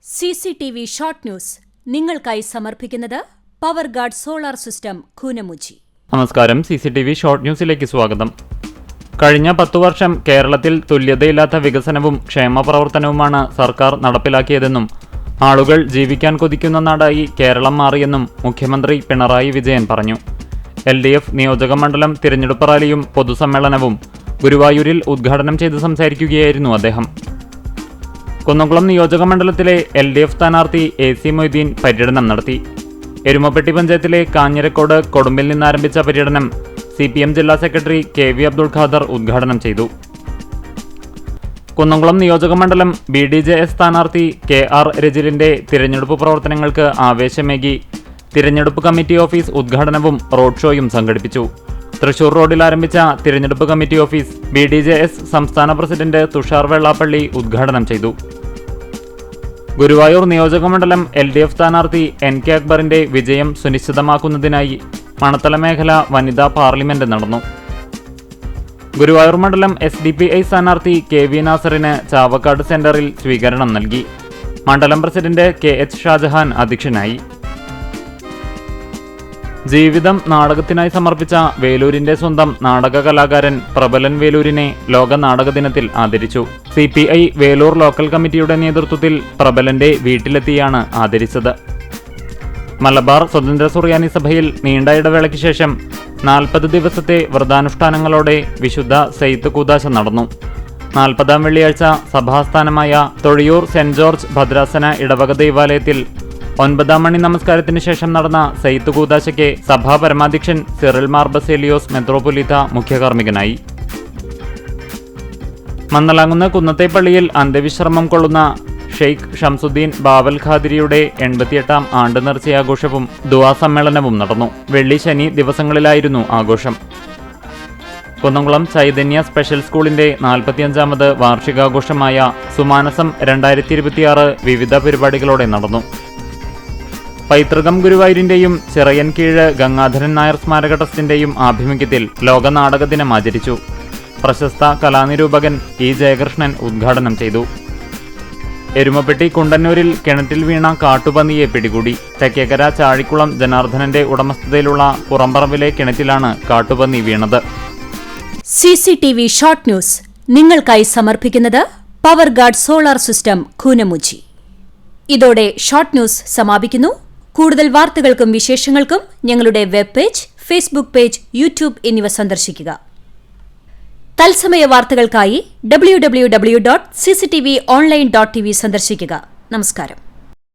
CCTV short news നിങ്ങൾക്കായി സമർപ്പിക്കുന്നത് power guard solar system Koonamuchi. നമസ്കാരം, CCTV ഷോർട്ട് ന്യൂസിലേക്ക് സ്വാഗതം. കഴിഞ്ഞ 10 വർഷം കേരളത്തിൽ തുല്യതയില്ലാത്ത വികസനവും ക്ഷേമ പ്രവർത്തനവുമാണ് സർക്കാർ നടപ്പിലാക്കിയതെന്നും ആളുകൾ ജീവിക്കാൻ കൊതിക്കുന്ന നാടായി കേരളം മാറിയെന്നും മുഖ്യമന്ത്രി പിണറായി വിജയൻ പറഞ്ഞു. LDF നിയോജക മണ്ഡലം തിരഞ്ഞെടുപ്പ് റാലിയും പൊതുസമ്മേളനവും ഗുരുവായൂരിൽ ഉദ്ഘാടനം ചെയ്ത് സംസാരിക്കുകയായിരുന്നു അദ്ദേഹം. കുന്നംകുളം നിയോജക മണ്ഡലത്തിലെ LDF സ്ഥാനാർത്ഥി AC മൊയ്തീൻ പര്യടനം നടത്തി. എരുമപ്പെട്ടി പഞ്ചായത്തിലെ കാഞ്ഞിരക്കോട് കൊടുമ്പിൽ നിന്നാരംഭിച്ച പര്യടനം CPM ജില്ലാ സെക്രട്ടറി KV അബ്ദുൾ ഖാദർ ഉദ്ഘാടനം ചെയ്തു. കുന്നംകുളം നിയോജക മണ്ഡലം BDJS സ്ഥാനാർത്ഥി KR രജിലിന്റെ തിരഞ്ഞെടുപ്പ് പ്രവർത്തനങ്ങൾക്ക് ആവേശമേകി തിരഞ്ഞെടുപ്പ് കമ്മിറ്റി ഓഫീസ് ഉദ്ഘാടനവും റോഡ് ഷോയും സംഘടിപ്പിച്ചു. തൃശൂർ റോഡിൽ ആരംഭിച്ച തിരഞ്ഞെടുപ്പ് കമ്മിറ്റി ഓഫീസ് BDJS സംസ്ഥാന പ്രസിഡന്റ് തുഷാർ വെള്ളാപ്പള്ളി ഉദ്ഘാടനം ചെയ്തു. ഗുരുവായൂർ നിയോജക മണ്ഡലം LDF സ്ഥാനാർത്ഥി NK അക്ബറിന്റെ വിജയം സുനിശ്ചിതമാക്കുന്നതിനായി മണത്തല മേഖല വനിതാ പാർലമെന്റ് നടന്നു. ഗുരുവായൂർ മണ്ഡലം SDPI സ്ഥാനാർത്ഥി KV നാസറിന് ചാവക്കാട് സെന്ററിൽ സ്വീകരണം നൽകി. മണ്ഡലം പ്രസിഡന്റ് KH ഷാജഹാൻ അധ്യക്ഷനായി. ജീവിതം നാടകത്തിനായി സമർപ്പിച്ച വേലൂരിന്റെ സ്വന്തം നാടക കലാകാരൻ പ്രബലൻ വേലൂരിനെ ലോക നാടക ദിനത്തിൽ ആദരിച്ചു. CPI വേലൂർ ലോക്കൽ കമ്മിറ്റിയുടെ നേതൃത്വത്തിൽ പ്രബലന്റെ വീട്ടിലെത്തിയാണ് ആദരിച്ചത്. മലബാർ സ്വതന്ത്ര സുറിയാനി സഭയിൽ നീണ്ട ഇടവേളയ്ക്ക് ശേഷം 40 ദിവസത്തെ വ്രതാനുഷ്ഠാനങ്ങളോടെ വിശുദ്ധ സെയ്ത്ത് കൂദാശ നടന്നു. 40-ാം വെള്ളിയാഴ്ച സഭാസ്ഥാനമായ തൊഴിയൂർ സെന്റ് ജോർജ് ഭദ്രാസന ഇടവക ദൈവാലയത്തിൽ 9-ാം മണി നമസ്കാരത്തിന് ശേഷം നടന്ന സെയ്ത്ത് കൂദാശയ്ക്ക് സഭാ പരമാധ്യക്ഷൻ സിറിൽ മാർ ബസേലിയോസ് മെത്രോപൊലീത്ത മുഖ്യകാർമ്മികനായി. മന്നലാങ്കുന്ന് കുന്നത്തെ പള്ളിയിൽ അന്ത്യവിശ്രമം കൊള്ളുന്ന ഷെയ്ഖ് ഷംസുദ്ദീൻ ബാവൽ ഖാദിരിയുടെ 88-ാം ആണ്ട് നേർച്ചയാഘോഷവും ദുആ സമ്മേളനവും നടന്നു. വെള്ളി ശനി ദിവസങ്ങളിലായിരുന്നു ആഘോഷം. കുന്നംകുളം ചൈതന്യ സ്പെഷ്യൽ സ്കൂളിന്റെ 45-ാമത് വാർഷികാഘോഷമായ സുമാനസം 2026 വിവിധ പരിപാടികളോടെ നടന്നു. പൈതൃകം ഗുരുവായൂരിന്റെയും ചിറയൻകീഴ് ഗംഗാധരൻ നായർ സ്മാരക ട്രസ്റ്റിന്റെയും ആഭിമുഖ്യത്തിൽ ലോക നാടക ദിനം ആചരിച്ചു. പ്രശസ്ത കലാനിരൂപകൻ E ജയകൃഷ്ണൻ ഉദ്ഘാടനം ചെയ്തു. എരുമപ്പെട്ടി കുണ്ടന്നൂരിൽ കിണറ്റിൽ വീണ കാട്ടുപന്നിയെ പിടികൂടി. തെക്കേക്കര ചാഴിക്കുളം ജനാർദ്ദനന്റെ ഉടമസ്ഥതയിലുള്ള പുറംപറമ്പിലെ കിണറ്റിലാണ് കാട്ടുപന്നി വീണത്. CCTV ഷോർട്ട് ന്യൂസ് നിങ്ങൾക്കായി സമർപ്പിക്കുന്നത് power guard solar system Koonamuchi. ഇതോടെ ഷോർട്ട് ന്യൂസ് സമാപിക്കുന്നു. കൂടുതൽ വാർത്തകൾക്കും വിശേഷങ്ങൾക്കും ഞങ്ങളുടെ web page, Facebook page, YouTube എന്നിവ സന്ദർശിക്കുക. തത്സമയ വാർത്തകൾക്കായി www.cctv online.tv സന്ദർശിക്കുക. നമസ്കാരം.